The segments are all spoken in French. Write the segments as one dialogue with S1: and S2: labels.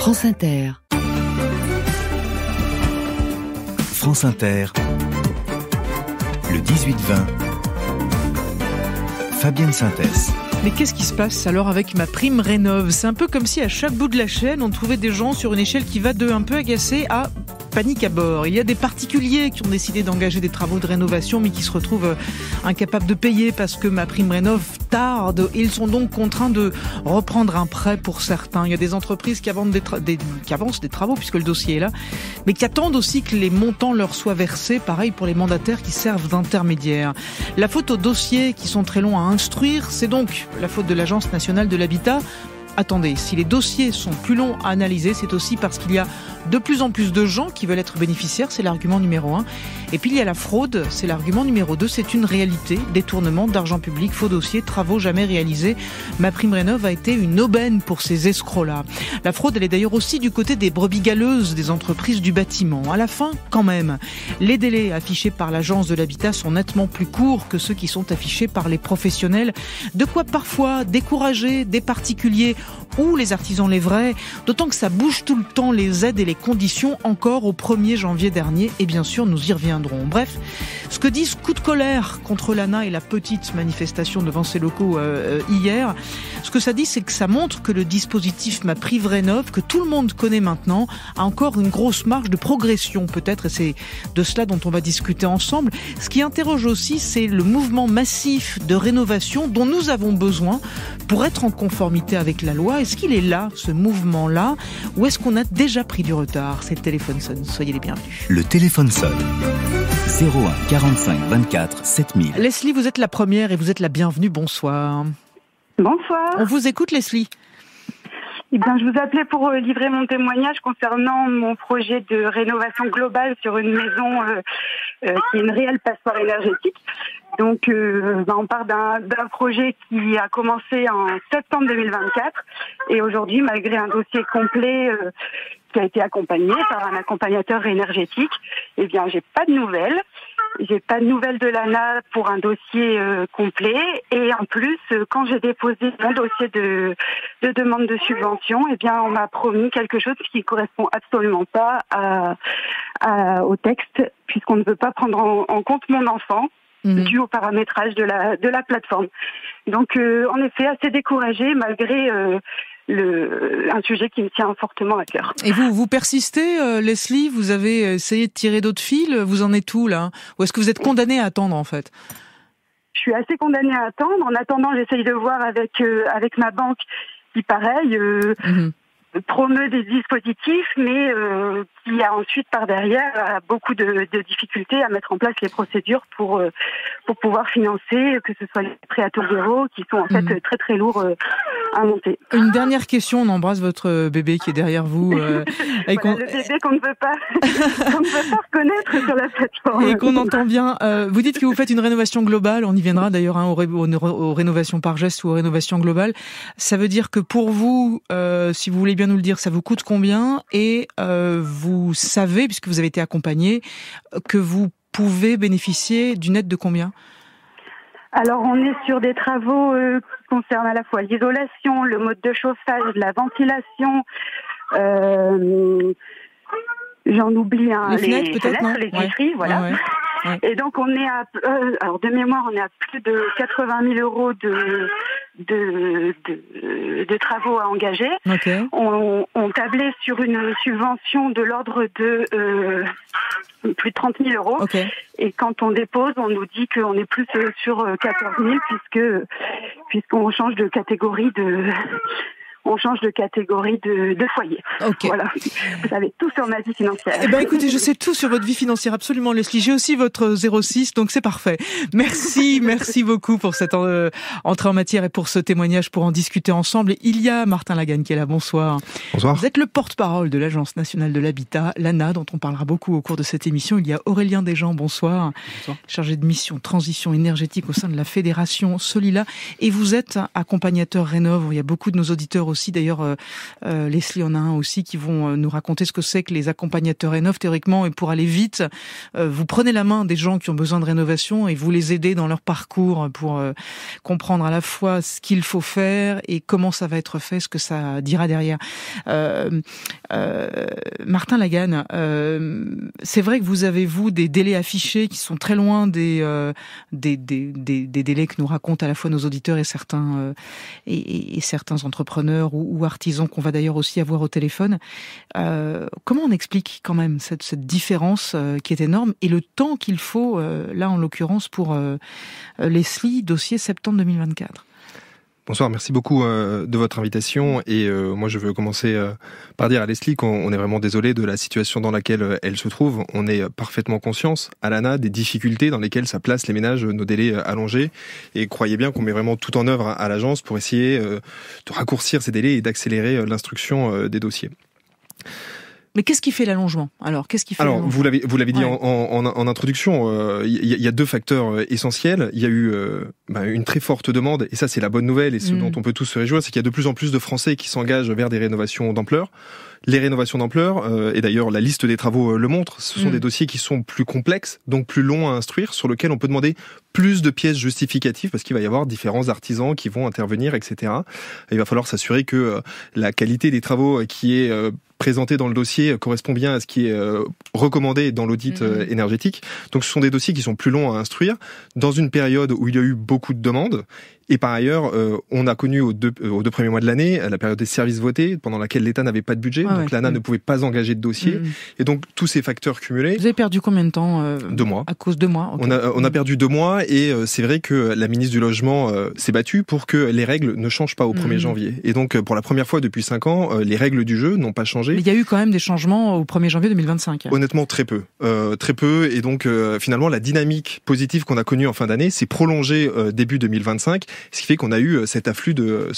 S1: France Inter.
S2: France Inter, le 18-20, Fabienne Synthèse.
S3: Mais qu'est-ce qui se passe alors avec MaPrimeRénov'? C'est un peu comme si à chaque bout de la chaîne, on trouvait des gens sur une échelle qui va de un peu agacé à panique à bord. Il y a des particuliers qui ont décidé d'engager des travaux de rénovation mais qui se retrouvent incapables de payer parce que MaPrimeRénov' tarde. Ils sont donc contraints de reprendre un prêt pour certains. Il y a des entreprises qui avancent des travaux puisque le dossier est là, mais qui attendent aussi que les montants leur soient versés. Pareil pour les mandataires qui servent d'intermédiaires. La faute aux dossiers qui sont très longs à instruire, c'est donc la faute de l'Agence nationale de l'habitat. Attendez, si les dossiers sont plus longs à analyser, c'est aussi parce qu'il y a de plus en plus de gens qui veulent être bénéficiaires, c'est l'argument numéro 1. Et puis il y a la fraude, c'est l'argument numéro 2, c'est une réalité, détournement d'argent public, faux dossiers, travaux jamais réalisés. MaPrimeRénov' a été une aubaine pour ces escrocs-là. La fraude, elle est d'ailleurs aussi du côté des brebis galeuses des entreprises du bâtiment. À la fin, quand même, les délais affichés par l'Agence de l'habitat sont nettement plus courts que ceux qui sont affichés par les professionnels. De quoi parfois décourager des particuliers ou les artisans les vrais, d'autant que ça bouge tout le temps les aides et les conditions encore au 1er janvier dernier, et bien sûr nous y reviendrons. Bref, ce que dit ce coup de colère contre l'ANA et la petite manifestation devant ces locaux hier, ce que ça dit, c'est que ça montre que le dispositif MaPrimeRénov', que tout le monde connaît maintenant, a encore une grosse marge de progression peut-être, et c'est de cela dont on va discuter ensemble. Ce qui interroge aussi, c'est le mouvement massif de rénovation dont nous avons besoin pour être en conformité avec la loi. Est-ce qu'il est là, ce mouvement-là, ou est-ce qu'on a déjà pris du retard? C'est le téléphone sonne, soyez les bienvenus.
S2: Le téléphone sonne. 01 45 24 7000.
S3: Leslie, vous êtes la première et vous êtes la bienvenue, bonsoir.
S4: Bonsoir.
S3: On vous écoute, Leslie.
S4: Eh bien, je vous appelais pour livrer mon témoignage concernant mon projet de rénovation globale sur une maison qui est une réelle passoire énergétique. Donc, on part d'un projet qui a commencé en septembre 2024 et aujourd'hui, malgré un dossier complet qui a été accompagné par un accompagnateur énergétique, eh bien, j'ai pas de nouvelles. J'ai pas de nouvelles de l'ANA pour un dossier complet. Et en plus, quand j'ai déposé mon dossier de demande de subvention, eh bien, on m'a promis quelque chose qui correspond absolument pas au texte, puisqu'on ne veut pas prendre en compte mon enfant, dû au paramétrage de la plateforme. Donc, en effet, assez découragée, malgré un sujet qui me tient fortement à cœur.
S3: Et vous persistez, Leslie? Vous avez essayé de tirer d'autres fils? Vous en êtes où, là? Ou est-ce que vous êtes condamnée à attendre, en fait?
S4: Je suis assez condamnée à attendre. En attendant, j'essaye de voir avec ma banque qui, pareil, promeut des dispositifs, mais qui a ensuite, par derrière, a beaucoup de difficultés à mettre en place les procédures pour pouvoir financer, que ce soit les prêts à taux zéro, qui sont en fait très très lourds à monter.
S3: Une dernière question, on embrasse votre bébé qui est derrière vous.
S4: Le bébé qu'on ne veut pas reconnaître sur la plateforme.
S3: Et qu'on entend bien. Vous dites que vous faites une rénovation globale, on y viendra d'ailleurs aux rénovations par geste ou aux rénovations globales. Ça veut dire que pour vous, si vous voulez bien nous le dire, ça vous coûte combien? Et vous savez, puisque vous avez été accompagné, que vous pouvez bénéficier d'une aide de combien?
S4: Alors, on est sur des travaux qui concernent à la fois l'isolation, le mode de chauffage, la ventilation, j'en oublie,
S3: les fenêtres, peut-être,
S4: les vitrines, voilà.
S3: Ouais.
S4: Et donc, on est alors de mémoire, on est à plus de 80 000 euros de travaux à engager.
S3: Okay.
S4: On tablait sur une subvention de l'ordre de plus de 30 000 euros.
S3: Okay.
S4: Et quand on dépose, on nous dit qu'on est plus sur 14 000 puisqu'on change de catégorie de foyer.
S3: Okay.
S4: Voilà. Vous savez tout sur ma vie financière.
S3: Eh ben, écoutez, je sais tout sur votre vie financière, absolument, Leslie. J'ai aussi votre 06, donc c'est parfait. Merci beaucoup pour cette entrée en matière et pour ce témoignage, pour en discuter ensemble. Et il y a Martin Lagagne qui est là. Bonsoir.
S5: Bonsoir.
S3: Vous êtes le porte-parole de l'Agence nationale de l'habitat, l'ANA, dont on parlera beaucoup au cours de cette émission. Il y a Aurélien Desjean. Bonsoir.
S5: Bonsoir.
S3: Chargé de mission transition énergétique au sein de la Fédération Solila. Et vous êtes accompagnateur Rénov'. Il y a beaucoup de nos auditeurs aussi. D'ailleurs, Leslie en a un aussi qui vont nous raconter ce que c'est que les accompagnateurs rénov'. Théoriquement, et pour aller vite, vous prenez la main des gens qui ont besoin de rénovation et vous les aidez dans leur parcours pour comprendre à la fois ce qu'il faut faire et comment ça va être fait, ce que ça dira derrière. Martin Lagan, c'est vrai que vous avez, des délais affichés qui sont très loin des délais que nous racontent à la fois nos auditeurs et certains entrepreneurs ou artisans qu'on va d'ailleurs aussi avoir au téléphone. Comment on explique quand même cette différence qui est énorme et le temps qu'il faut, là en l'occurrence pour Leslie, dossier septembre 2024?
S1: Bonsoir, merci beaucoup de votre invitation et moi je veux commencer par dire à Leslie qu'on est vraiment désolé de la situation dans laquelle elle se trouve. On est parfaitement conscience à l'ANA des difficultés dans lesquelles ça place les ménages, nos délais allongés, et croyez bien qu'on met vraiment tout en œuvre à l'agence pour essayer de raccourcir ces délais et d'accélérer l'instruction des dossiers.
S3: Mais qu'est-ce qui fait l'allongement? Alors,
S1: vous l'avez dit en introduction, il y a deux facteurs essentiels. Il y a eu une très forte demande, et ça c'est la bonne nouvelle, et ce dont on peut tous se réjouir, c'est qu'il y a de plus en plus de Français qui s'engagent vers des rénovations d'ampleur. Les rénovations d'ampleur, et d'ailleurs la liste des travaux le montre, ce sont des dossiers qui sont plus complexes, donc plus longs à instruire, sur lesquels on peut demander plus de pièces justificatives, parce qu'il va y avoir différents artisans qui vont intervenir, etc. Et il va falloir s'assurer que la qualité des travaux qui est présenté dans le dossier correspond bien à ce qui est recommandé dans l'audit énergétique. Donc ce sont des dossiers qui sont plus longs à instruire, dans une période où il y a eu beaucoup de demandes. Et par ailleurs, on a connu aux deux premiers mois de l'année la période des services votés, pendant laquelle l'État n'avait pas de budget, donc l'ANA ne pouvait pas engager de dossier. Et donc tous ces facteurs cumulés...
S3: Vous avez perdu combien de temps
S1: 2 mois.
S3: À cause de 2 mois. Okay.
S1: On a perdu 2 mois, et c'est vrai que la ministre du Logement s'est battue pour que les règles ne changent pas au 1er janvier. Et donc pour la première fois depuis 5 ans, les règles du jeu n'ont pas changé.
S3: Mais il y a eu quand même des changements au 1er janvier 2025.
S1: Honnêtement, très peu. Et donc finalement, la dynamique positive qu'on a connue en fin d'année s'est prolongée début 2025, ce qui fait qu'on a eu cet afflux de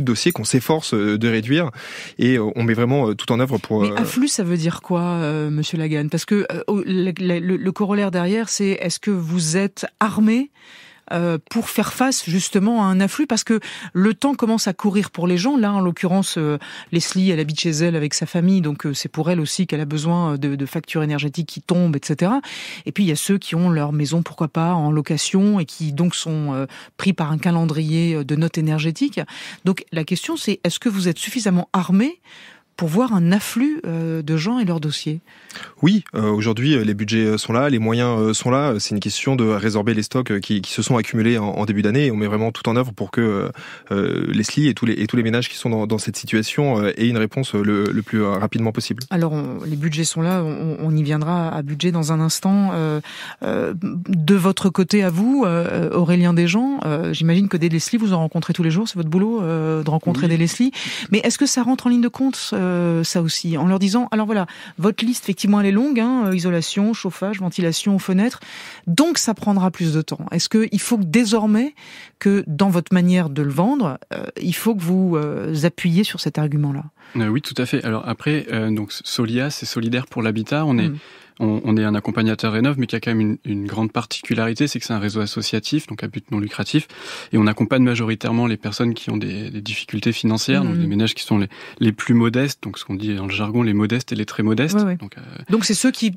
S1: dossiers qu'on s'efforce de réduire, et on met vraiment tout en œuvre pour...
S3: Mais afflux, ça veut dire quoi, Monsieur Lagan? Parce que le corollaire derrière, c'est est-ce que vous êtes armé pour faire face justement à un afflux, parce que le temps commence à courir pour les gens. Là, en l'occurrence, Leslie, elle habite chez elle avec sa famille, donc c'est pour elle aussi qu'elle a besoin de factures énergétiques qui tombent, etc. Et puis il y a ceux qui ont leur maison, pourquoi pas, en location, et qui donc sont pris par un calendrier de notes énergétiques. Donc la question, c'est est-ce que vous êtes suffisamment armés pour voir un afflux de gens et leurs dossiers?
S1: Oui, aujourd'hui les budgets sont là, les moyens sont là. C'est une question de résorber les stocks qui se sont accumulés en début d'année, et on met vraiment tout en œuvre pour que Leslie et tous les ménages qui sont dans cette situation aient une réponse le plus rapidement possible.
S3: Alors les budgets sont là, on y viendra à budget dans un instant. De votre côté à vous, Aurélien Desjean, j'imagine que des Leslie vous en rencontrez tous les jours, c'est votre boulot de rencontrer des Leslie. Mais est-ce que ça rentre en ligne de compte, ça aussi, en leur disant, alors voilà, votre liste effectivement elle est longue, isolation, chauffage, ventilation aux fenêtres, donc ça prendra plus de temps. Est-ce qu'il faut que désormais, que dans votre manière de le vendre, il faut que vous appuyiez sur cet argument-là?
S5: Oui, tout à fait. Alors après, donc Solia, c'est solidaire pour l'habitat. On est un accompagnateur rénov', mais qui a quand même une grande particularité, c'est que c'est un réseau associatif, donc à but non lucratif, et on accompagne majoritairement les personnes qui ont des difficultés financières, donc les ménages qui sont les plus modestes, donc ce qu'on dit dans le jargon, les modestes et les très modestes.
S3: Ouais. Donc c'est ceux qui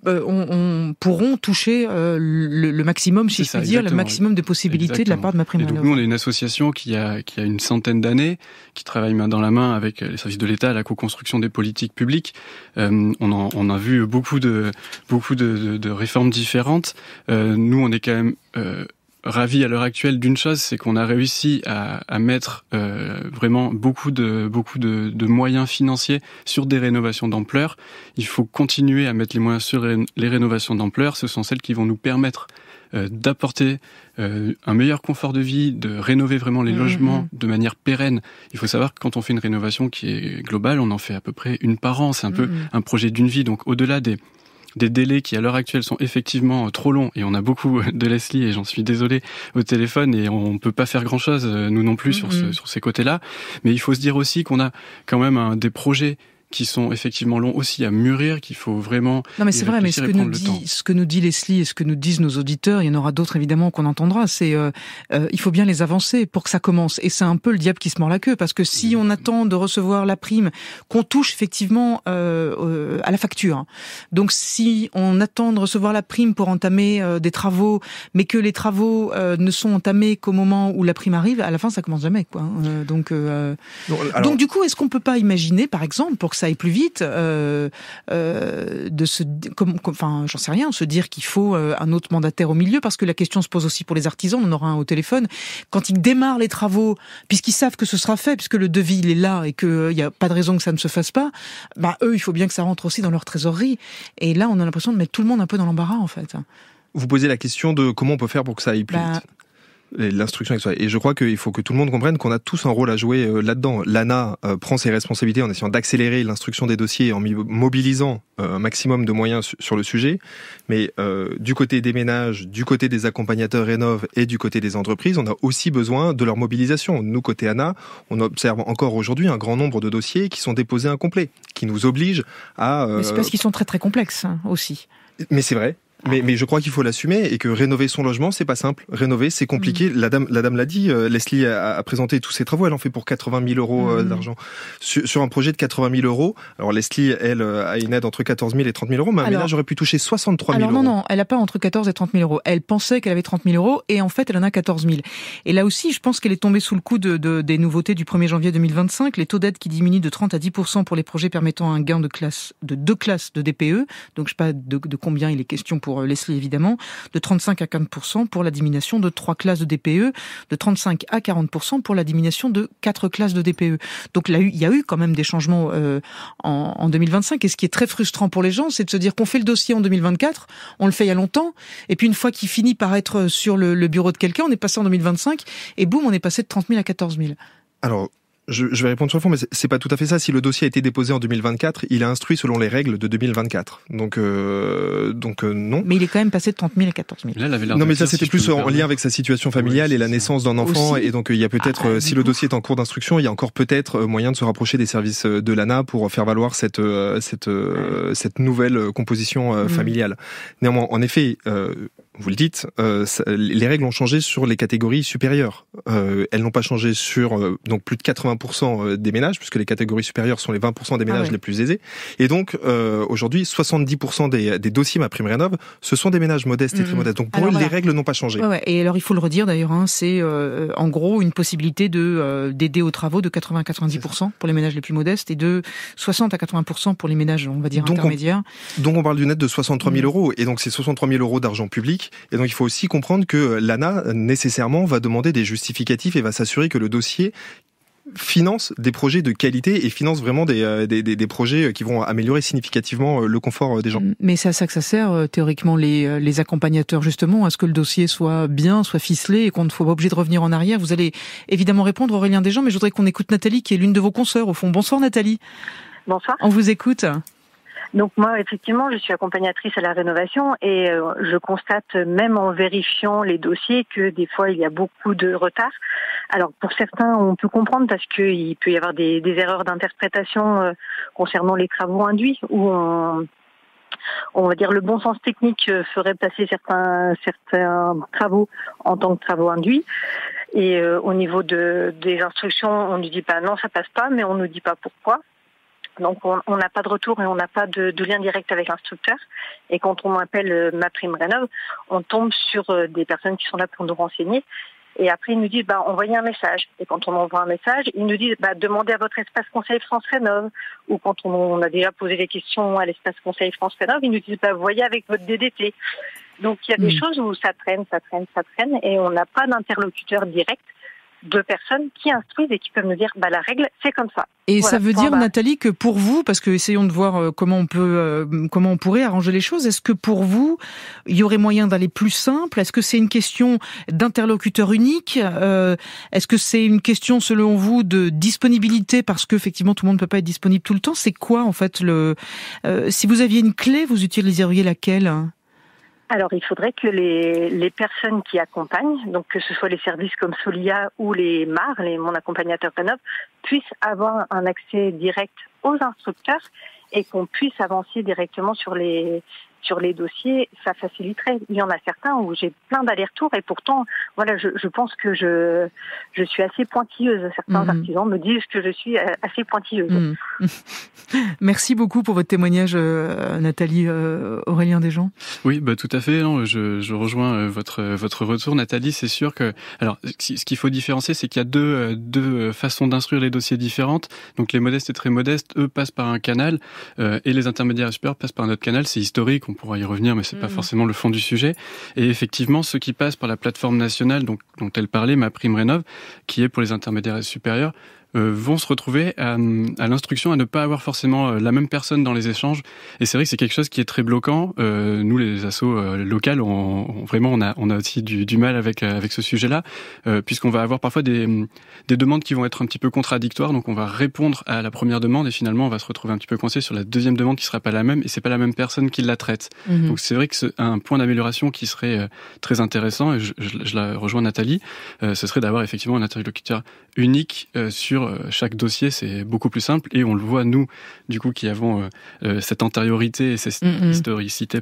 S3: pourront toucher le maximum, si je puis dire, le maximum de possibilités de la part de MaPrimeRénov'.
S5: Et donc nous, on est une association qui a une centaine d'années, qui travaille main dans la main avec les services de l'État à la co-construction des politiques publiques. On a vu beaucoup de réformes différentes. Nous, on est quand même ravis à l'heure actuelle d'une chose, c'est qu'on a réussi à mettre vraiment beaucoup de moyens financiers sur des rénovations d'ampleur. Il faut continuer à mettre les moyens sur les rénovations d'ampleur. Ce sont celles qui vont nous permettre d'apporter un meilleur confort de vie, de rénover vraiment les logements de manière pérenne. Il faut savoir que quand on fait une rénovation qui est globale, on en fait à peu près une par an. C'est un peu un projet d'une vie. Donc au-delà des délais qui à l'heure actuelle sont effectivement trop longs, et on a beaucoup de Leslie, et j'en suis désolé, au téléphone, et on peut pas faire grand chose nous non plus sur ces côtés-là, mais il faut se dire aussi qu'on a quand même des projets qui sont effectivement longs aussi à mûrir, qu'il faut vraiment.
S3: Non mais c'est vrai, mais ce que nous dit Leslie et ce que nous disent nos auditeurs, il y en aura d'autres évidemment qu'on entendra, c'est il faut bien les avancer pour que ça commence. Et c'est un peu le diable qui se mord la queue, parce que si on attend de recevoir la prime, qu'on touche effectivement à la facture, donc si on attend de recevoir la prime pour entamer des travaux, mais que les travaux ne sont entamés qu'au moment où la prime arrive, à la fin ça commence jamais, quoi. Donc du coup, est-ce qu'on peut pas imaginer, par exemple, pour que ça aille plus vite, j'en sais rien, se dire qu'il faut un autre mandataire au milieu, parce que la question se pose aussi pour les artisans, on en aura un au téléphone, quand ils démarrent les travaux, puisqu'ils savent que ce sera fait, puisque le devis il est là et qu'il n'y a pas de raison que ça ne se fasse pas, eux, il faut bien que ça rentre aussi dans leur trésorerie. Et là, on a l'impression de mettre tout le monde un peu dans l'embarras, en fait.
S1: Vous posez la question de comment on peut faire pour que ça aille plus vite. L'instruction, et je crois qu'il faut que tout le monde comprenne qu'on a tous un rôle à jouer là-dedans. L'ANA prend ses responsabilités en essayant d'accélérer l'instruction des dossiers, en mobilisant un maximum de moyens sur le sujet, mais du côté des ménages, du côté des accompagnateurs Rénov et du côté des entreprises, on a aussi besoin de leur mobilisation. Nous, côté ANA, on observe encore aujourd'hui un grand nombre de dossiers qui sont déposés incomplets, qui nous obligent à...
S3: Mais c'est parce qu'ils sont très très complexes aussi.
S1: Mais c'est vrai. Mais je crois qu'il faut l'assumer, et que rénover son logement, c'est pas simple. Rénover, c'est compliqué. La dame l'a dit. Leslie a présenté tous ses travaux. Elle en fait pour 80 000 euros d'argent sur un projet de 80 000 euros. Alors Leslie, elle a une aide entre 14 000 et 30 000 euros. Mais un ménage aurait pu toucher 63 000 euros.
S3: Non, elle a pas entre 14 et 30 000 euros. Elle pensait qu'elle avait 30 000 euros et en fait, elle en a 14 000. Et là aussi, je pense qu'elle est tombée sous le coup des nouveautés du 1er janvier 2025. Les taux d'aide qui diminuent de 30 à 10% pour les projets permettant un gain de 2 classes de DPE. Donc je sais pas de combien il est question pour Leslie, évidemment. De 35 à 40% pour la diminution de 3 classes de DPE, de 35 à 40% pour la diminution de 4 classes de DPE. Donc là, il y a eu quand même des changements en 2025. Et ce qui est très frustrant pour les gens, c'est de se dire qu'on fait le dossier en 2024, on le fait il y a longtemps, et puis une fois qu'il finit par être sur le bureau de quelqu'un, on est passé en 2025, et boum, on est passé de 30 000 à 14 000.
S1: Alors... Je vais répondre sur le fond, mais c'est pas tout à fait ça. Si le dossier a été déposé en 2024, il est instruit selon les règles de 2024. Donc non.
S3: Mais il est quand même passé de 30 000 à 14 000.
S5: Là,
S1: non, mais ça c'était plus en lien avec sa situation familiale et la naissance d'un enfant. Aussi. Et donc il y a peut-être, si le dossier est en cours d'instruction, il y a encore peut-être moyen de se rapprocher des services de l'ANA pour faire valoir cette nouvelle composition familiale. Néanmoins, en effet, vous le dites, les règles ont changé sur les catégories supérieures. Elles n'ont pas changé sur donc plus de 80% des ménages, puisque les catégories supérieures sont les 20% des ménages les plus aisés. Et donc aujourd'hui, 70% des dossiers MaPrimeRénov, ce sont des ménages modestes et très modestes. Donc pour eux, les règles n'ont pas changé.
S3: Ouais. Et alors il faut le redire d'ailleurs, c'est en gros une possibilité d'aider aux travaux de 80 à 90% pour les ménages les plus modestes et de 60 à 80% pour les ménages, on va dire, intermédiaires.
S1: Donc on parle d'une aide de 63 000 euros. Et donc c'est 63 000 euros d'argent public. Et donc il faut aussi comprendre que l'ANA nécessairement va demander des justificatifs et va s'assurer que le dossier finance des projets de qualité et finance vraiment des projets qui vont améliorer significativement le confort des gens.
S3: Mais c'est à ça que ça sert théoriquement les accompagnateurs, justement, à ce que le dossier soit bien, soit ficelé et qu'on ne soit pas obligé de revenir en arrière. Vous allez évidemment répondre, Aurélien Desjean, mais je voudrais qu'on écoute Nathalie, qui est l'une de vos consoeurs au fond. Bonsoir Nathalie.
S6: Bonsoir.
S3: On vous écoute.
S6: Donc moi, effectivement, je suis accompagnatrice à la rénovation et je constate, même en vérifiant les dossiers, que des fois, il y a beaucoup de retard. Alors, pour certains, on peut comprendre parce qu'il peut y avoir des erreurs d'interprétation concernant les travaux induits, où on va dire le bon sens technique ferait passer certains travaux en tant que travaux induits. Et au niveau des instructions, on nous dit pas non, ça passe pas, mais on nous dit pas pourquoi. Donc on n'a pas de retour et on n'a pas de lien direct avec l'instructeur. Et quand on appelle MaPrimeRénov, on tombe sur des personnes qui sont là pour nous renseigner. Et après ils nous disent envoyez un message. Et quand on envoie un message, ils nous disent demandez à votre espace conseil France Rénov. Ou quand on a déjà posé des questions à l'espace conseil France Rénov, ils nous disent voyez avec votre DDT. Donc il y a des choses où ça traîne et on n'a pas d'interlocuteur direct de personnes qui instruisent et qui peuvent nous dire la règle c'est comme ça.
S3: Et voilà, ça veut dire Nathalie que pour vous, parce que essayons de voir comment on pourrait arranger les choses, est-ce que pour vous il y aurait moyen d'aller plus simple? Est-ce que c'est une question d'interlocuteur unique? Est-ce que c'est une question selon vous de disponibilité, parce que effectivement tout le monde ne peut pas être disponible tout le temps? C'est quoi en fait si vous aviez une clé, vous utiliseriez laquelle?
S6: Alors, il faudrait que les personnes qui accompagnent, donc que ce soit les services comme Solia ou les MAR, mon accompagnateur Rénov, puissent avoir un accès direct aux instructeurs et qu'on puisse avancer directement sur les dossiers, ça faciliterait. Il y en a certains où j'ai plein d'allers-retours et pourtant, voilà, je pense que je suis assez pointilleuse. Certains artisans me disent que je suis assez pointilleuse.
S3: Merci beaucoup pour votre témoignage, Nathalie. Aurélien Desjean.
S5: Oui, tout à fait. Non, je rejoins votre retour, Nathalie. C'est sûr que, alors, ce qu'il faut différencier, c'est qu'il y a deux façons d'instruire les dossiers différentes. Donc, les modestes et très modestes, eux, passent par un canal, et les intermédiaires et supérieurs passent par un autre canal. C'est historique. On pourra y revenir, mais c'est pas forcément le fond du sujet. Et effectivement, ceux qui passent par la plateforme nationale dont elle parlait, MaPrimeRénov', qui est pour les intermédiaires et supérieurs, vont se retrouver à l'instruction à ne pas avoir forcément la même personne dans les échanges. Et c'est vrai que c'est quelque chose qui est très bloquant. Nous, les assos locales, on a aussi du mal avec ce sujet-là, puisqu'on va avoir parfois des demandes qui vont être un petit peu contradictoires. Donc on va répondre à la première demande et finalement on va se retrouver un petit peu coincé sur la deuxième demande qui sera pas la même et c'est pas la même personne qui la traite. Donc c'est vrai que c'est un point d'amélioration qui serait très intéressant et je la rejoins Nathalie. Ce serait d'avoir effectivement un interlocuteur unique sur chaque dossier. C'est beaucoup plus simple et on le voit nous du coup qui avons cette antériorité et cette historicité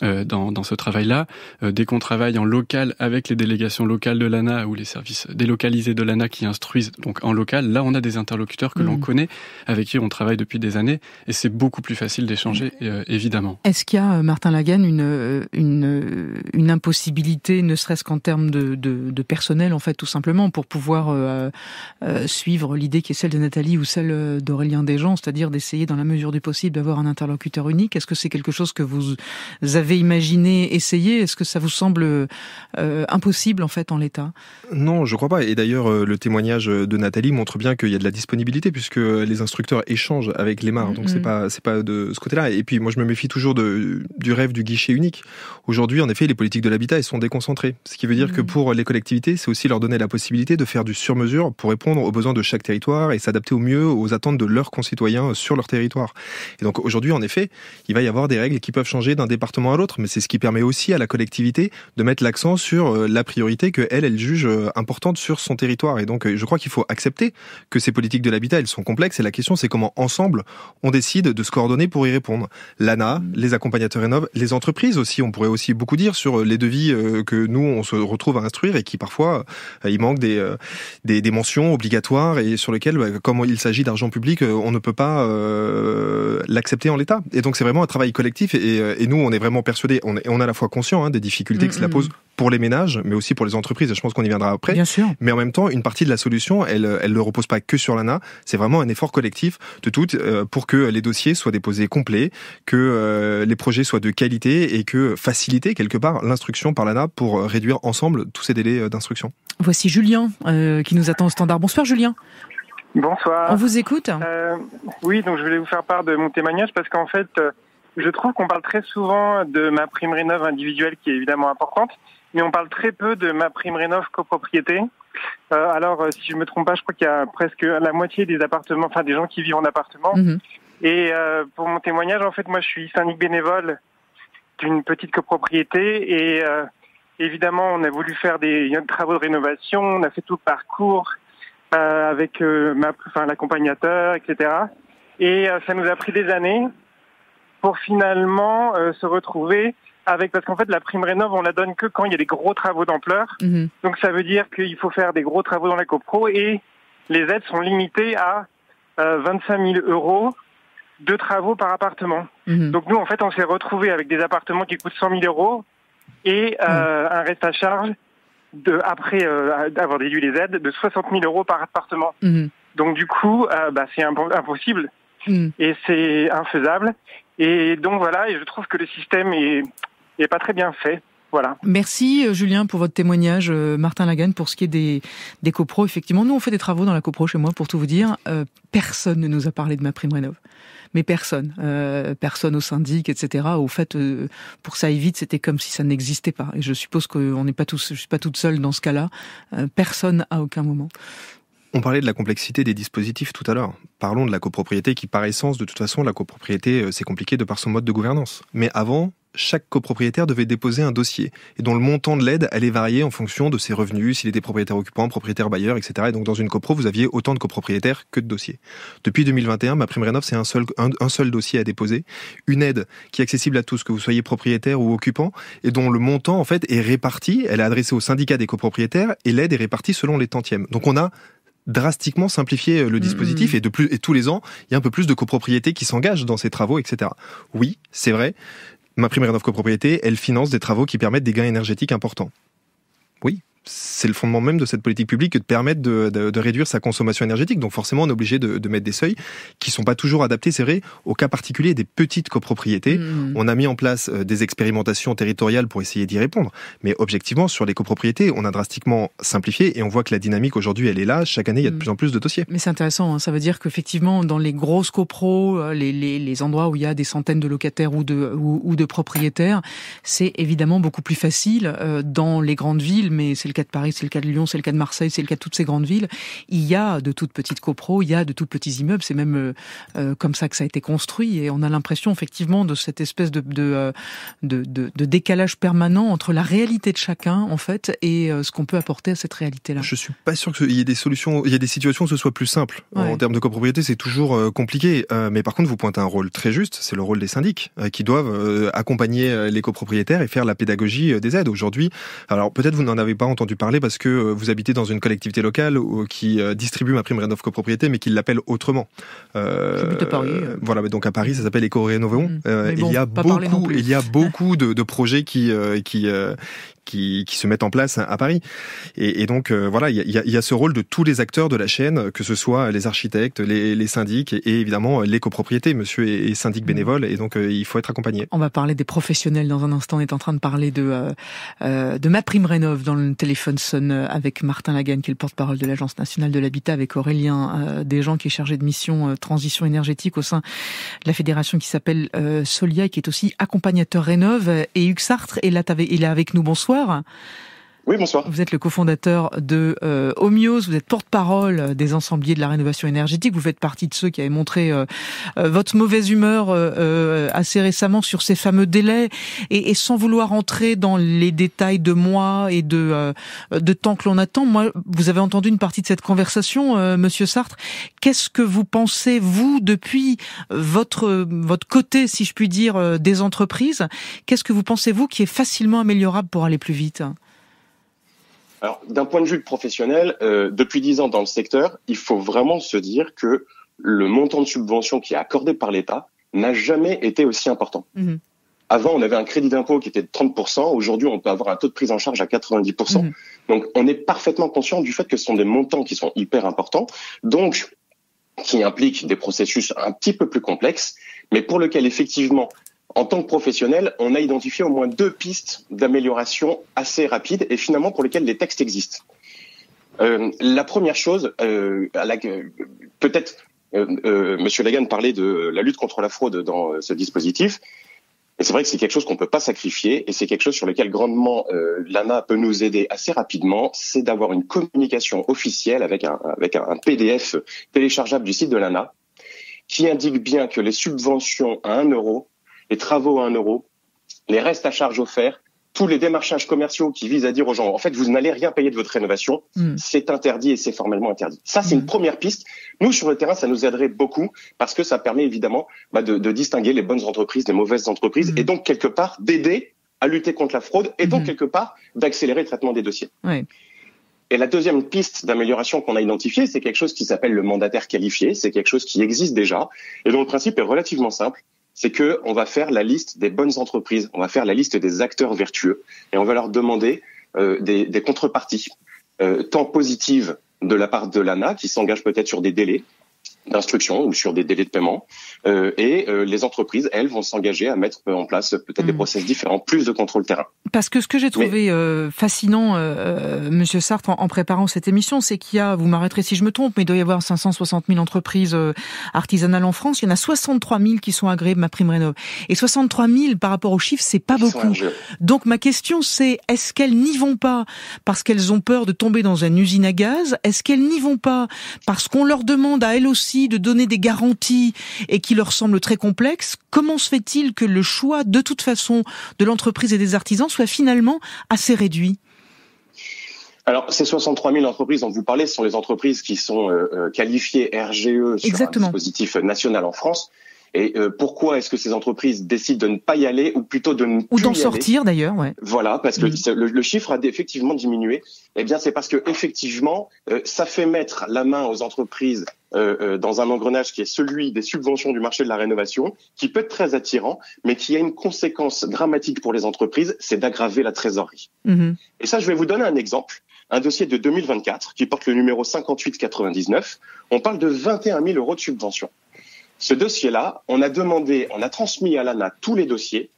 S5: dans ce travail-là. Dès qu'on travaille en local avec les délégations locales de l'ANA ou les services délocalisés de l'ANA qui instruisent donc en local, là on a des interlocuteurs que l'on connaît, avec qui on travaille depuis des années et c'est beaucoup plus facile d'échanger évidemment.
S3: Est-ce qu'il y a, Martin Lagan, une impossibilité, ne serait-ce qu'en termes de personnel en fait, tout simplement, pour pouvoir suivre l'idée qui est celle de Nathalie ou celle d'Aurélien Desjean, c'est-à-dire d'essayer dans la mesure du possible d'avoir un interlocuteur unique? Est-ce que c'est quelque chose que vous avez imaginé, essayé? Est-ce que ça vous semble impossible en fait en l'état?
S1: Non, je crois pas. Et d'ailleurs, le témoignage de Nathalie montre bien qu'il y a de la disponibilité puisque les instructeurs échangent avec l'EMAR. Donc c'est pas de ce côté-là. Et puis moi, je me méfie toujours du rêve du guichet unique. Aujourd'hui, en effet, les politiques de l'habitat, elles sont déconcentrées. Ce qui veut dire que pour les collectivités, c'est aussi leur donner la possibilité de faire du sur-mesure pour répondre aux besoins de chaque territoire et s'adapter au mieux aux attentes de leurs concitoyens sur leur territoire. Et donc aujourd'hui, en effet, il va y avoir des règles qui peuvent changer d'un département à l'autre, mais c'est ce qui permet aussi à la collectivité de mettre l'accent sur la priorité que elle juge importante sur son territoire. Et donc, je crois qu'il faut accepter que ces politiques de l'habitat, elles sont complexes. Et la question, c'est comment ensemble on décide de se coordonner pour y répondre. L'ANA, les accompagnateurs Rénov', les entreprises aussi. On pourrait aussi beaucoup dire sur les devis que nous on se retrouve à instruire et qui parfois il manque des mentions obligatoires et sur lesquelles, comme il s'agit d'argent public, on ne peut pas l'accepter en l'état. Et donc, c'est vraiment un travail collectif. Et nous, on est vraiment persuadés, on est à la fois conscient des difficultés que cela pose pour les ménages, mais aussi pour les entreprises, et je pense qu'on y viendra après.
S3: Bien sûr.
S1: Mais en même temps, une partie de la solution, elle ne repose pas que sur l'ANA, c'est vraiment un effort collectif de toutes pour que les dossiers soient déposés complets, que les projets soient de qualité et que faciliter quelque part l'instruction par l'ANA pour réduire ensemble tous ces délais d'instruction.
S3: Voici Julien qui nous attend au standard. Bonsoir Julien.
S7: Bonsoir.
S3: On vous écoute.
S7: Oui, donc je voulais vous faire part de mon témoignage parce qu'en fait, je trouve qu'on parle très souvent de MaPrimeRénov' individuelle qui est évidemment importante, mais on parle très peu de MaPrimeRénov' copropriété. Alors, si je me trompe pas, je crois qu'il y a presque la moitié des appartements, enfin des gens qui vivent en appartement. Et pour mon témoignage, en fait, moi je suis syndic bénévole d'une petite copropriété et évidemment on a voulu faire des travaux de rénovation, on a fait tout le parcours avec l'accompagnateur, etc. Et ça nous a pris des années pour finalement se retrouver avec, parce qu'en fait la prime rénov on la donne que quand il y a des gros travaux d'ampleur. Donc ça veut dire qu'il faut faire des gros travaux dans la copro et les aides sont limitées à 25 000 euros de travaux par appartement. Donc nous en fait on s'est retrouvé avec des appartements qui coûtent 100 000 euros et un reste à charge après avoir déduit les aides de 60 000 euros par appartement. Donc du coup c'est impossible. Et c'est infaisable. Et donc voilà, et je trouve que le système est pas très bien fait. Voilà.
S3: Merci Julien pour votre témoignage. Martin Lagan, pour ce qui est des copros, effectivement, nous on fait des travaux dans la copro chez moi, pour tout vous dire. Personne ne nous a parlé de MaPrimeRénov'. Mais personne au syndic, etc. Au fait, pour que ça aille vite, c'était comme si ça n'existait pas. Et je suppose qu'on n'est pas tous, je suis pas toute seule dans ce cas-là. Personne à aucun moment.
S1: On parlait de la complexité des dispositifs tout à l'heure. Parlons de la copropriété qui, par essence, de toute façon, la copropriété, c'est compliqué de par son mode de gouvernance. Mais avant, chaque copropriétaire devait déposer un dossier et dont le montant de l'aide allait varier en fonction de ses revenus, s'il était propriétaire occupant, propriétaire bailleur, etc. Et donc dans une copro, vous aviez autant de copropriétaires que de dossiers. Depuis 2021, MaPrimeRénov', c'est un seul dossier à déposer, une aide qui est accessible à tous, que vous soyez propriétaire ou occupant, et dont le montant en fait est réparti, elle est adressée au syndicat des copropriétaires et l'aide est répartie selon les tantièmes. Donc on a drastiquement simplifier le dispositif et tous les ans, il y a un peu plus de copropriétés qui s'engagent dans ces travaux, etc. Oui, c'est vrai, MaPrimeRénov' copropriété, elle finance des travaux qui permettent des gains énergétiques importants. Oui, c'est le fondement même de cette politique publique que de permettre de réduire sa consommation énergétique. Donc forcément, on est obligé de mettre des seuils qui sont pas toujours adaptés, c'est vrai, au cas particulier des petites copropriétés. On a mis en place des expérimentations territoriales pour essayer d'y répondre. Mais objectivement, sur les copropriétés, on a drastiquement simplifié et on voit que la dynamique aujourd'hui, elle est là. Chaque année, il y a de plus en plus de dossiers.
S3: Mais c'est intéressant, hein. Ça veut dire qu'effectivement, dans les grosses copros, les endroits où il y a des centaines de locataires ou de propriétaires, c'est évidemment beaucoup plus facile dans les grandes villes, mais c'est le cas de Paris, c'est le cas de Lyon, c'est le cas de Marseille, c'est le cas de toutes ces grandes villes. Il y a de toutes petites copros, il y a de tout petits immeubles, c'est même comme ça que ça a été construit et on a l'impression effectivement de cette espèce de décalage permanent entre la réalité de chacun en fait et ce qu'on peut apporter à cette réalité-là.
S1: Je suis pas sûr qu'il y ait des solutions, il y a des situations où ce soit plus simple. Ouais. En termes de copropriété, c'est toujours compliqué. Mais par contre, vous pointez un rôle très juste, c'est le rôle des syndics qui doivent accompagner les copropriétaires et faire la pédagogie des aides. Aujourd'hui, alors peut-être vous n'en avez pas entendu parler parce que vous habitez dans une collectivité locale qui distribue MaPrimeRénov' copropriété, mais qui l'appelle autrement. Voilà, mais donc à Paris, ça s'appelle Éco-Rénovons. Il y a beaucoup de projets qui se mettent en place à Paris. Et donc, voilà, il y a ce rôle de tous les acteurs de la chaîne, que ce soit les architectes, les syndics et évidemment les copropriétés. Monsieur est syndic bénévole et donc il faut être accompagné.
S3: On va parler des professionnels dans un instant. On est en train de parler de MaPrimeRénov' dans le téléphone sonne avec Martin Lagagne, qui est le porte-parole de l'Agence nationale de l'habitat, avec Aurélien Desjean, qui est chargé de mission transition énergétique au sein de la fédération qui s'appelle Solia, qui est aussi accompagnateur Rénov'. Et Hugues Sartre il est avec nous. Bonsoir.
S8: Oui, bonsoir.
S3: Vous êtes le cofondateur de Homios, vous êtes porte-parole des ensembliers de la rénovation énergétique, vous faites partie de ceux qui avaient montré votre mauvaise humeur assez récemment sur ces fameux délais, et sans vouloir entrer dans les détails de mois et de temps que l'on attend, moi, vous avez entendu une partie de cette conversation, Monsieur Sartre. Qu'est-ce que vous pensez, vous, depuis votre côté, si je puis dire, des entreprises, qu'est-ce que vous pensez, vous, qui est facilement améliorable pour aller plus vite ?
S8: Alors, d'un point de vue professionnel, depuis 10 ans dans le secteur, il faut vraiment se dire que le montant de subvention qui est accordé par l'État n'a jamais été aussi important. Mmh. Avant, on avait un crédit d'impôt qui était de 30%. Aujourd'hui, on peut avoir un taux de prise en charge à 90%. Mmh. Donc, on est parfaitement conscient du fait que ce sont des montants qui sont hyper importants, donc qui impliquent des processus un petit peu plus complexes, mais pour lesquels, effectivement, en tant que professionnel, on a identifié au moins 2 pistes d'amélioration assez rapides et finalement pour lesquelles les textes existent. La première chose, peut-être Monsieur Lagagne parlait de la lutte contre la fraude dans ce dispositif, et c'est vrai que c'est quelque chose qu'on peut pas sacrifier et c'est quelque chose sur lequel grandement l'ANA peut nous aider assez rapidement, c'est d'avoir une communication officielle avec un PDF téléchargeable du site de l'ANA qui indique bien que les subventions à 1 euro, les travaux à 1 euro, les restes à charge offerts, tous les démarchages commerciaux qui visent à dire aux gens, en fait, vous n'allez rien payer de votre rénovation, c'est interdit et c'est formellement interdit. Ça, c'est une première piste. Nous, sur le terrain, ça nous aiderait beaucoup parce que ça permet évidemment de distinguer les bonnes entreprises des mauvaises entreprises et donc, quelque part, d'aider à lutter contre la fraude et donc, quelque part, d'accélérer le traitement des dossiers. Oui. Et la deuxième piste d'amélioration qu'on a identifiée, c'est quelque chose qui s'appelle le mandataire qualifié. C'est quelque chose qui existe déjà et dont le principe est relativement simple. C'est que on va faire la liste des bonnes entreprises, on va faire la liste des acteurs vertueux et on va leur demander des contreparties, tant positives de la part de l'ANA qui s'engage peut-être sur des délais d'instruction ou sur des délais de paiement et les entreprises, elles, vont s'engager à mettre en place peut-être des process différents, plus de contrôle terrain.
S3: Parce que ce que j'ai trouvé fascinant, Monsieur Sartre, en préparant cette émission, c'est qu'il y a, vous m'arrêterez si je me trompe, mais il doit y avoir 560 000 entreprises artisanales en France. Il y en a 63 000 qui sont agréées MaPrimeRénov'. Et 63 000 par rapport aux chiffres, c'est pas beaucoup. Donc ma question, c'est est-ce qu'elles n'y vont pas parce qu'elles ont peur de tomber dans une usine à gaz ? Est-ce qu'elles n'y vont pas parce qu'on leur demande à elles aussi aussi de donner des garanties et qui leur semblent très complexes, comment se fait-il que le choix, de toute façon, de l'entreprise et des artisans soit finalement assez réduit ?
S8: Alors, ces 63 000 entreprises dont vous parlez, ce sont les entreprises qui sont qualifiées RGE sur
S3: Exactement.
S8: un dispositif national en France. Et pourquoi est-ce que ces entreprises décident de ne pas y aller, ou plutôt de ne plus
S3: Ou d'en
S8: y
S3: sortir
S8: aller?
S3: d'ailleurs, ouais.
S8: Voilà, parce que le chiffre a effectivement diminué. Eh bien, c'est parce que effectivement, ça fait mettre la main aux entreprises dans un engrenage qui est celui des subventions du marché de la rénovation, qui peut être très attirant, mais qui a une conséquence dramatique pour les entreprises, c'est d'aggraver la trésorerie. Et ça, je vais vous donner un exemple. Un dossier de 2024 qui porte le numéro 5899. On parle de 21 000 euros de subvention. Ce dossier-là, on a transmis à l'ANA tous les dossiers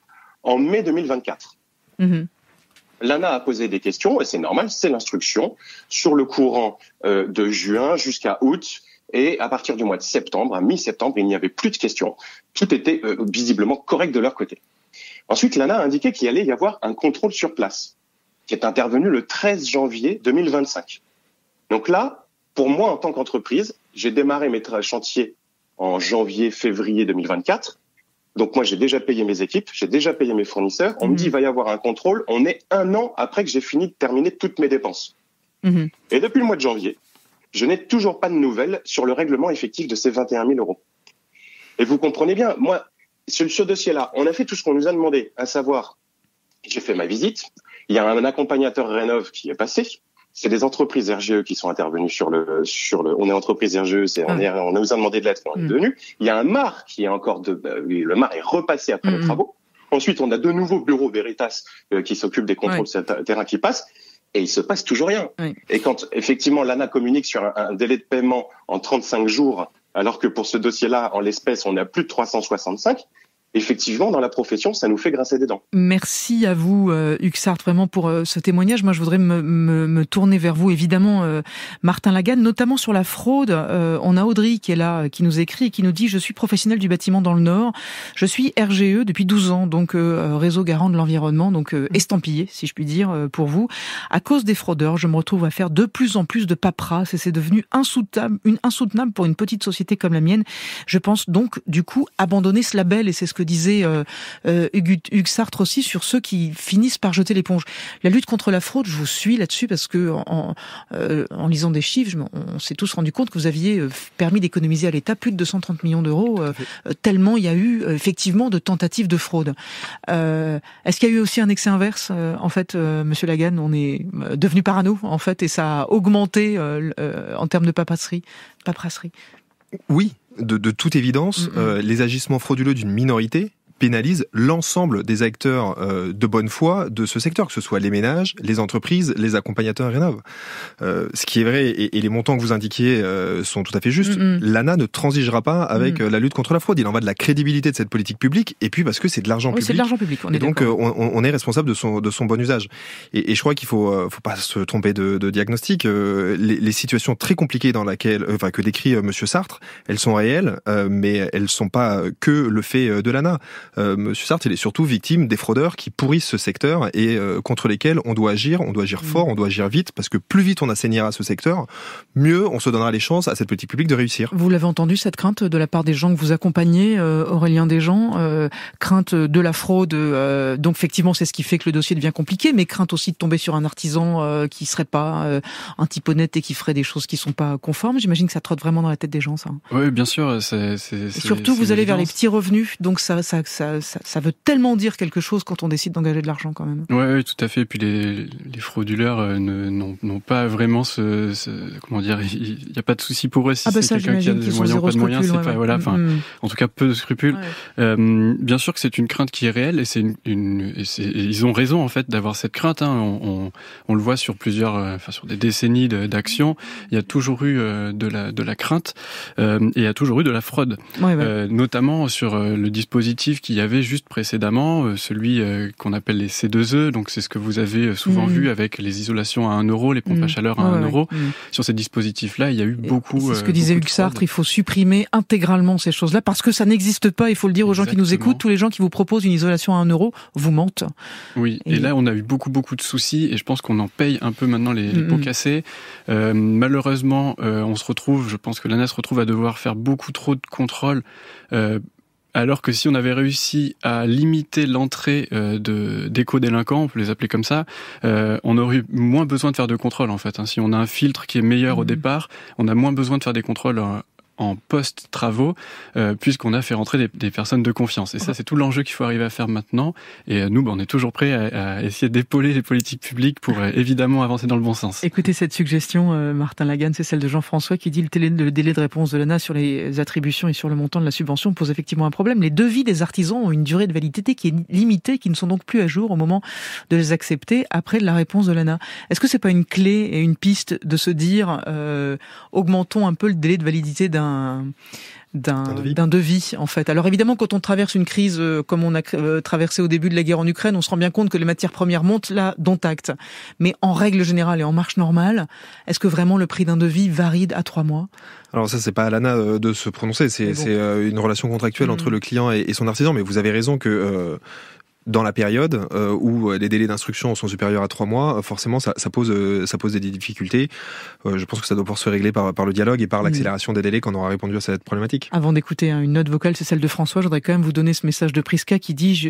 S8: en mai 2024. L'ANA a posé des questions, et c'est normal, c'est l'instruction, sur le courant de juin jusqu'à août. Et à partir du mois de septembre, à mi-septembre, il n'y avait plus de questions. Tout était visiblement correct de leur côté. Ensuite, l'ANA a indiqué qu'il allait y avoir un contrôle sur place, qui est intervenu le 13 janvier 2025. Donc là, pour moi, en tant qu'entreprise, j'ai démarré mes chantiers en janvier-février 2024. Donc moi, j'ai déjà payé mes équipes, j'ai déjà payé mes fournisseurs. On me dit, il va y avoir un contrôle. On est 1 an après que j'ai fini de terminer toutes mes dépenses. Et depuis le mois de janvier, je n'ai toujours pas de nouvelles sur le règlement effectif de ces 21 000 euros. Et vous comprenez bien, moi, sur ce dossier-là, on a fait tout ce qu'on nous a demandé, à savoir, j'ai fait ma visite, il y a un accompagnateur Rénov qui est passé. C'est des entreprises RGE qui sont intervenues sur le, on est entreprise RGE, on nous a demandé de l'être, on est devenu. Il y a un MAR qui est le MAR est repassé après les travaux. Ensuite, on a de nouveaux bureaux Veritas qui s'occupent des contrôles terrain qui passent. Et il se passe toujours rien. Et quand, effectivement, l'ANA communique sur un délai de paiement en 35 jours, alors que pour ce dossier-là, en l'espèce, on est à plus de 365, effectivement, dans la profession, ça nous fait grincer des dents.
S3: Merci à vous, Hugues Sartre, vraiment pour ce témoignage. Moi, je voudrais me tourner vers vous, évidemment, Martin Lagarde, notamment sur la fraude. On a Audrey qui est là, qui nous écrit et qui nous dit « Je suis professionnel du bâtiment dans le Nord. Je suis RGE depuis 12 ans, donc réseau garant de l'environnement, donc estampillé, si je puis dire, pour vous. À cause des fraudeurs, je me retrouve à faire de plus en plus de paperasse et c'est devenu insoutenable pour une petite société comme la mienne. Je pense donc, du coup, abandonner ce label, et c'est ce que disait Hugues Sartre aussi, sur ceux qui finissent par jeter l'éponge. La lutte contre la fraude, je vous suis là-dessus parce que en lisant des chiffres, on s'est tous rendu compte que vous aviez permis d'économiser à l'État plus de 230 millions d'euros, tellement il y a eu effectivement de tentatives de fraude. Est-ce qu'il y a eu aussi un excès inverse, en fait, Monsieur Lagarde, on est devenu parano, en fait, et ça a augmenté en termes de paperasserie.
S1: Oui, de toute évidence, les agissements frauduleux d'une minorité pénalise l'ensemble des acteurs de bonne foi de ce secteur, que ce soit les ménages, les entreprises, les accompagnateurs Rénov. Ce qui est vrai, et les montants que vous indiquiez sont tout à fait justes, l'ANA ne transigera pas avec la lutte contre la fraude. Il en va de la crédibilité de cette politique publique, et puis parce que c'est de l'argent public.
S3: C'est de l'argent public, on est
S1: donc on est responsable de son bon usage. Et je crois qu'il faut pas se tromper de diagnostic. Les situations très compliquées dans que décrit Monsieur Sartre, elles sont réelles, mais elles sont pas que le fait de l'ANA. Monsieur Sartre, il est surtout victime des fraudeurs qui pourrissent ce secteur et contre lesquels on doit agir fort, on doit agir vite, parce que plus vite on assainira ce secteur, mieux on se donnera les chances à cette politique publique de réussir.
S3: Vous l'avez entendu, cette crainte de la part des gens que vous accompagnez, Aurélien Desjean, crainte de la fraude, donc effectivement c'est ce qui fait que le dossier devient compliqué, mais crainte aussi de tomber sur un artisan qui serait pas un type honnête et qui ferait des choses qui sont pas conformes. J'imagine que ça trotte vraiment dans la tête des gens, ça.
S5: Oui, bien sûr.
S3: Surtout, vous allez vers les petits revenus, donc ça veut tellement dire quelque chose quand on décide d'engager de l'argent, quand même.
S5: Oui, tout à fait. Et puis les frauduleurs n'ont pas vraiment comment dire, il n'y a pas de souci pour eux si c'est quelqu'un qui a des moyens ou pas de moyens. C'est pas, voilà, enfin, en tout cas, peu de scrupules. Bien sûr que c'est une crainte qui est réelle, et ils ont raison, en fait, d'avoir cette crainte, hein. On le voit sur sur des décennies d'actions. Il y a toujours eu de la crainte, et il y a toujours eu de la fraude. Notamment sur le dispositif qu'il y avait juste précédemment, celui qu'on appelle les C2E, donc c'est ce que vous avez souvent vu avec les isolations à 1 euro, les pompes à chaleur à 1 euro. Sur ces dispositifs-là, il y a eu beaucoup...
S3: C'est ce que disait Hugues Sartre, il faut supprimer intégralement ces choses-là, parce que ça n'existe pas, il faut le dire aux gens qui nous écoutent, tous les gens qui vous proposent une isolation à 1 euro vous mentent.
S5: Oui, et là on a eu beaucoup de soucis, et je pense qu'on en paye un peu maintenant les pots cassés. Malheureusement, je pense que l'ANA se retrouve à devoir faire beaucoup trop de contrôles, alors que si on avait réussi à limiter l'entrée d'éco-délinquants, on peut les appeler comme ça, on aurait moins besoin de faire de contrôle en fait. Si on a un filtre qui est meilleur au départ, on a moins besoin de faire des contrôles en post-travaux, puisqu'on a fait rentrer des personnes de confiance. Et ça, c'est tout l'enjeu qu'il faut arriver à faire maintenant. Et nous, on est toujours prêts à essayer d'épauler les politiques publiques pour évidemment avancer dans le bon sens.
S3: Écoutez cette suggestion, Martin Lagan, c'est celle de Jean-François qui dit le délai de réponse de l'ANA sur les attributions et sur le montant de la subvention pose effectivement un problème. Les devis des artisans ont une durée de validité qui est limitée, qui ne sont donc plus à jour au moment de les accepter après la réponse de l'ANA. Est-ce que c'est pas une clé et une piste de se dire augmentons un peu le délai de validité d'un devis en fait. Alors évidemment, quand on traverse une crise comme on a traversé au début de la guerre en Ukraine, on se rend bien compte que les matières premières montent, là, dont acte. Mais en règle générale et en marche normale, est-ce que vraiment le prix d'un devis varie à 3 mois ?
S1: Alors ça, c'est pas à l'ANA de se prononcer, c'est une relation contractuelle entre le client et son artisan, mais vous avez raison que dans la période où les délais d'instruction sont supérieurs à 3 mois, forcément ça pose des difficultés. Je pense que ça doit pouvoir se régler par le dialogue et par l'accélération des délais quand on aura répondu à cette problématique.
S3: Avant d'écouter une note vocale, c'est celle de François, je voudrais quand même vous donner ce message de Prisca qui dit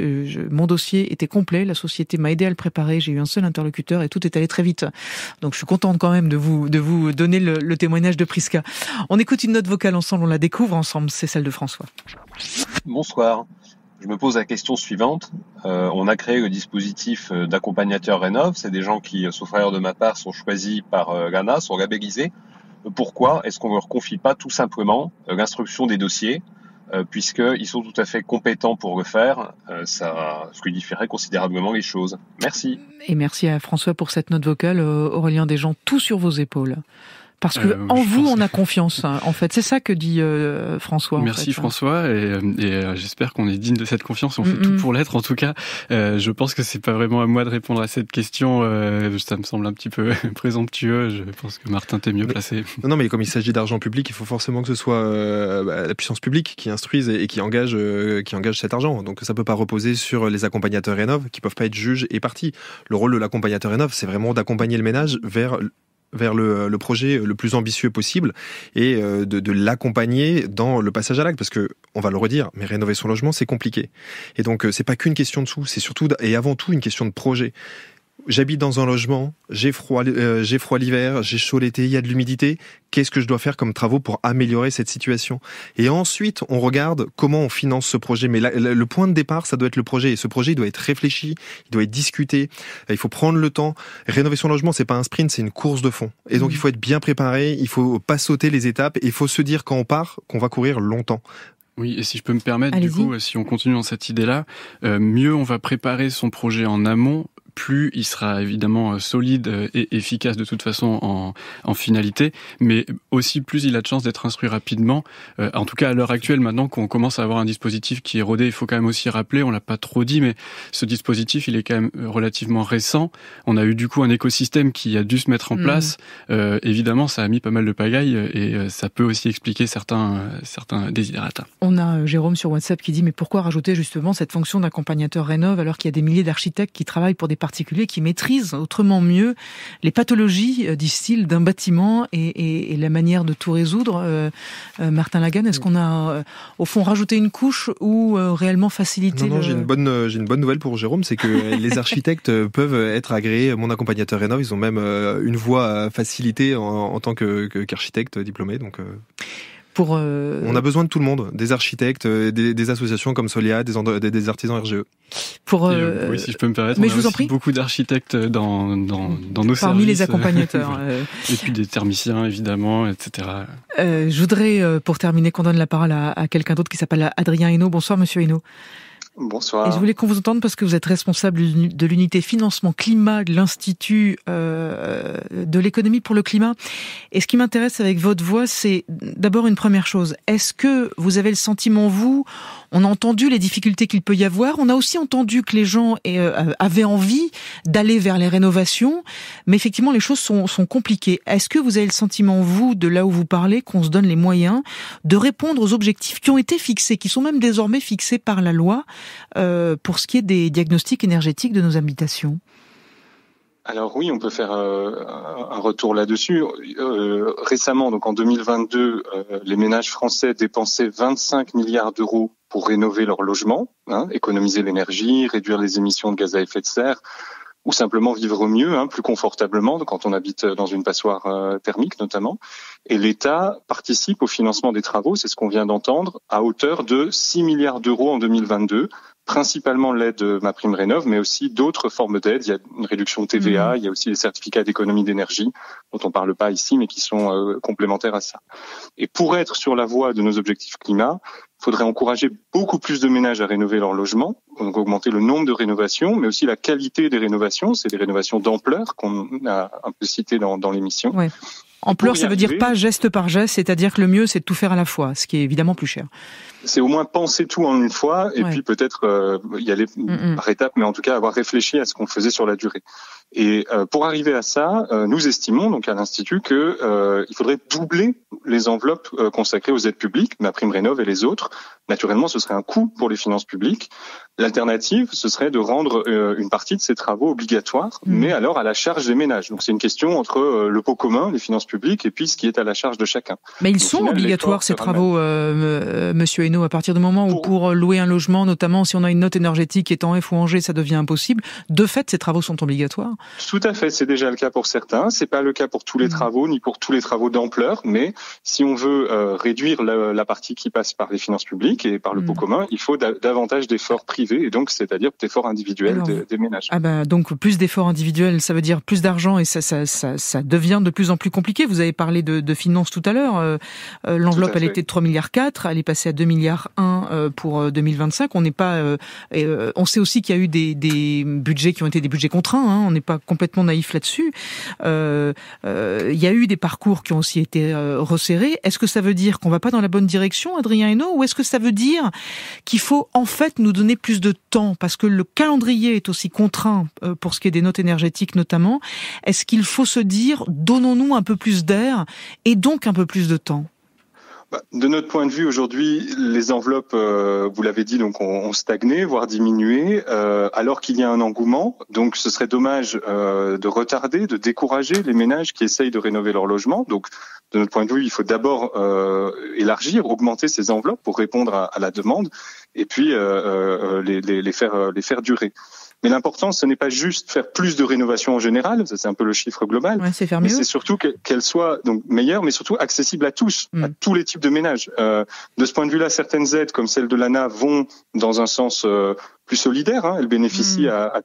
S3: mon dossier était complet, la société m'a aidé à le préparer, j'ai eu un seul interlocuteur et tout est allé très vite. Donc je suis contente quand même de vous donner le témoignage de Prisca. On écoute une note vocale ensemble, on la découvre ensemble, c'est celle de François.
S9: Bonsoir. Je me pose la question suivante. On a créé le dispositif d'accompagnateur Rénov'. C'est des gens qui, sauf erreur de ma part, sont choisis par l'ANA, sont labellisés. Pourquoi est-ce qu'on ne leur confie pas tout simplement l'instruction des dossiers, puisqu'ils sont tout à fait compétents pour le faire, ça fluidifierait considérablement les choses. merci.
S3: Et merci à François pour cette note vocale. Aurélien Desjean, tout sur vos épaules. Parce que en vous, on a confiance. En fait, c'est ça que dit François.
S5: Merci François, et j'espère qu'on est digne de cette confiance. On fait tout pour l'être. En tout cas, je pense que c'est pas vraiment à moi de répondre à cette question. Ça me semble un petit peu présomptueux. Je pense que Martin, t'es mieux placé.
S1: Non, mais comme il s'agit d'argent public, il faut forcément que ce soit la puissance publique qui instruise et qui engage cet argent. Donc ça peut pas reposer sur les accompagnateurs Rénov' qui peuvent pas être juges et parties. Le rôle de l'accompagnateur Rénov', c'est vraiment d'accompagner le ménage vers le projet le plus ambitieux possible et de l'accompagner dans le passage à l'acte, parce que on va le redire, mais rénover son logement c'est compliqué. Et donc c'est pas qu'une question de sous, c'est surtout et avant tout une question de projet. J'habite dans un logement, j'ai froid l'hiver, j'ai chaud l'été, il y a de l'humidité. Qu'est-ce que je dois faire comme travaux pour améliorer cette situation ? Et ensuite, on regarde comment on finance ce projet. Mais le point de départ, ça doit être le projet. Et ce projet, il doit être réfléchi, il doit être discuté. Il faut prendre le temps. Rénover son logement, c'est pas un sprint, c'est une course de fond. Et donc, il faut être bien préparé. Il faut pas sauter les étapes. Et il faut se dire quand on part qu'on va courir longtemps.
S5: Oui, et si je peux me permettre,
S3: Allez-y.
S5: du coup, si on continue dans cette idée-là, mieux on va préparer son projet en amont, plus il sera évidemment solide et efficace de toute façon en finalité, mais aussi plus il a de chances d'être instruit rapidement. En tout cas, à l'heure actuelle, maintenant qu'on commence à avoir un dispositif qui est rodé, il faut quand même aussi rappeler, on l'a pas trop dit, mais ce dispositif, il est quand même relativement récent. On a eu du coup un écosystème qui a dû se mettre en place. Évidemment, ça a mis pas mal de pagaille et ça peut aussi expliquer certains desiderata.
S3: On a Jérôme sur WhatsApp qui dit mais pourquoi rajouter justement cette fonction d'accompagnateur Rénov' alors qu'il y a des milliers d'architectes qui travaillent pour des particuliers qui maîtrisent autrement mieux les pathologies, disent-ils, d'un bâtiment et la manière de tout résoudre. Martin Lagan, est-ce qu'on a au fond rajouté une couche ou réellement facilité
S1: Non, j'ai une bonne nouvelle pour Jérôme, c'est que les architectes peuvent être agréés mon accompagnateur Rénov'. Ils ont même une voie facilitée en tant qu'architecte diplômé. Donc on a besoin de tout le monde, des architectes, des associations comme Solia, des artisans RGE.
S5: Oui, si je peux me permettre,
S3: mais
S5: on a aussi beaucoup d'architectes dans nos services.
S3: Parmi les accompagnateurs.
S5: Et puis des thermiciens, évidemment, etc.
S3: Je voudrais, pour terminer, qu'on donne la parole à quelqu'un d'autre qui s'appelle Adrien Hainaut. Bonsoir, monsieur Hainaut.
S10: Bonsoir.
S3: Et je voulais qu'on vous entende parce que vous êtes responsable de l'unité financement climat de l'Institut de l'économie pour le climat. Et ce qui m'intéresse avec votre voix, c'est d'abord une première chose. Est-ce que vous avez le sentiment, on a entendu les difficultés qu'il peut y avoir, on a aussi entendu que les gens avaient envie d'aller vers les rénovations, mais effectivement les choses sont compliquées. Est-ce que vous avez le sentiment, de là où vous parlez, qu'on se donne les moyens de répondre aux objectifs qui ont été fixés, qui sont même désormais fixés par la loi, pour ce qui est des diagnostics énergétiques de nos habitations?
S10: Alors oui, on peut faire un retour là-dessus. Récemment, donc en 2022, les ménages français dépensaient 25 milliards d'euros pour rénover leur logement, économiser l'énergie, réduire les émissions de gaz à effet de serre, ou simplement vivre mieux, plus confortablement, quand on habite dans une passoire thermique notamment. Et l'État participe au financement des travaux, c'est ce qu'on vient d'entendre, à hauteur de 6 milliards d'euros en 2022, principalement l'aide MaPrimeRénov', mais aussi d'autres formes d'aide. Il y a une réduction de TVA, il y a aussi les certificats d'économie d'énergie, dont on parle pas ici, mais qui sont complémentaires à ça. Et pour être sur la voie de nos objectifs climat, il faudrait encourager beaucoup plus de ménages à rénover leur logement, donc augmenter le nombre de rénovations, mais aussi la qualité des rénovations. C'est des rénovations d'ampleur qu'on a un peu citées dans l'émission.
S3: Ouais. Ampleur, ça veut dire pas geste par geste, c'est-à-dire que le mieux, c'est de tout faire à la fois, ce qui est évidemment plus cher.
S10: C'est au moins penser tout en une fois, et puis peut-être y aller par étapes, mais en tout cas avoir réfléchi à ce qu'on faisait sur la durée. Et pour arriver à ça, nous estimons donc à l'Institut que il faudrait doubler les enveloppes consacrées aux aides publiques, MaPrimeRénov' et les autres. Naturellement, ce serait un coût pour les finances publiques. L'alternative, ce serait de rendre une partie de ces travaux obligatoires, mais alors à la charge des ménages. Donc c'est une question entre le pot commun, les finances publiques, et puis ce qui est à la charge de chacun.
S3: Mais ils sont obligatoires, ces travaux, Monsieur Hainaut, à partir du moment où pour louer un logement, notamment si on a une note énergétique qui est en F ou en G, ça devient impossible. De fait, ces travaux sont obligatoires.
S10: Tout à fait, c'est déjà le cas pour certains. C'est pas le cas pour tous les travaux, ni pour tous les travaux d'ampleur, mais si on veut réduire la partie qui passe par les finances publiques et par le pot commun, il faut davantage d'efforts privés, et donc c'est-à-dire d'efforts individuels des ménages.
S3: Donc plus d'efforts individuels, ça veut dire plus d'argent, et ça devient de plus en plus compliqué. Vous avez parlé de finances tout à l'heure. L'enveloppe, elle était de 3,4 milliards, elle est passée à 2,1 milliards pour 2025. On n'est pas. On sait aussi qu'il y a eu des budgets qui ont été des budgets contraints. On n'est pas complètement naïf là-dessus. Il y a eu des parcours qui ont aussi été resserrés. Est-ce que ça veut dire qu'on va pas dans la bonne direction, Adrien Hainaut, ou est-ce que ça veut dire qu'il faut en fait nous donner plus de temps, parce que le calendrier est aussi contraint pour ce qui est des notes énergétiques notamment. Est-ce qu'il faut se dire, donnons-nous un peu plus d'air et donc un peu plus de temps?
S10: De notre point de vue, aujourd'hui, les enveloppes, vous l'avez dit, donc ont stagné, voire diminué, alors qu'il y a un engouement. Donc, ce serait dommage de retarder, de décourager les ménages qui essayent de rénover leur logement. Donc, de notre point de vue, il faut d'abord élargir, augmenter ces enveloppes pour répondre à la demande, et puis les faire durer. Mais l'important, ce n'est pas juste faire plus de rénovations en général, ça c'est un peu le chiffre global,
S3: c'est faire mieux.
S10: Mais c'est surtout qu'elle soit donc meilleure, mais surtout accessible à tous, à tous les types de ménages. De ce point de vue-là, certaines aides, comme celle de l'ANA, vont dans un sens plus solidaire. Elles bénéficient à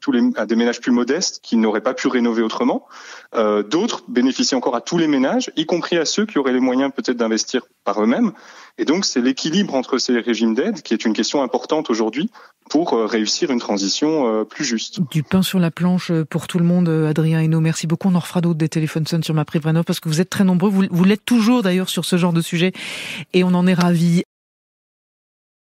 S10: des ménages plus modestes qui n'auraient pas pu rénover autrement. D'autres bénéficient encore à tous les ménages, y compris à ceux qui auraient les moyens peut-être d'investir par eux-mêmes. Et donc, c'est l'équilibre entre ces régimes d'aide qui est une question importante aujourd'hui pour réussir une transition plus juste.
S3: Du pain sur la planche pour tout le monde, Adrien Hainaut. Merci beaucoup. On en refera d'autres des téléphones sonnent sur MaPrimeRénov', parce que vous êtes très nombreux. Vous l'êtes toujours d'ailleurs sur ce genre de sujet, et on en est ravis.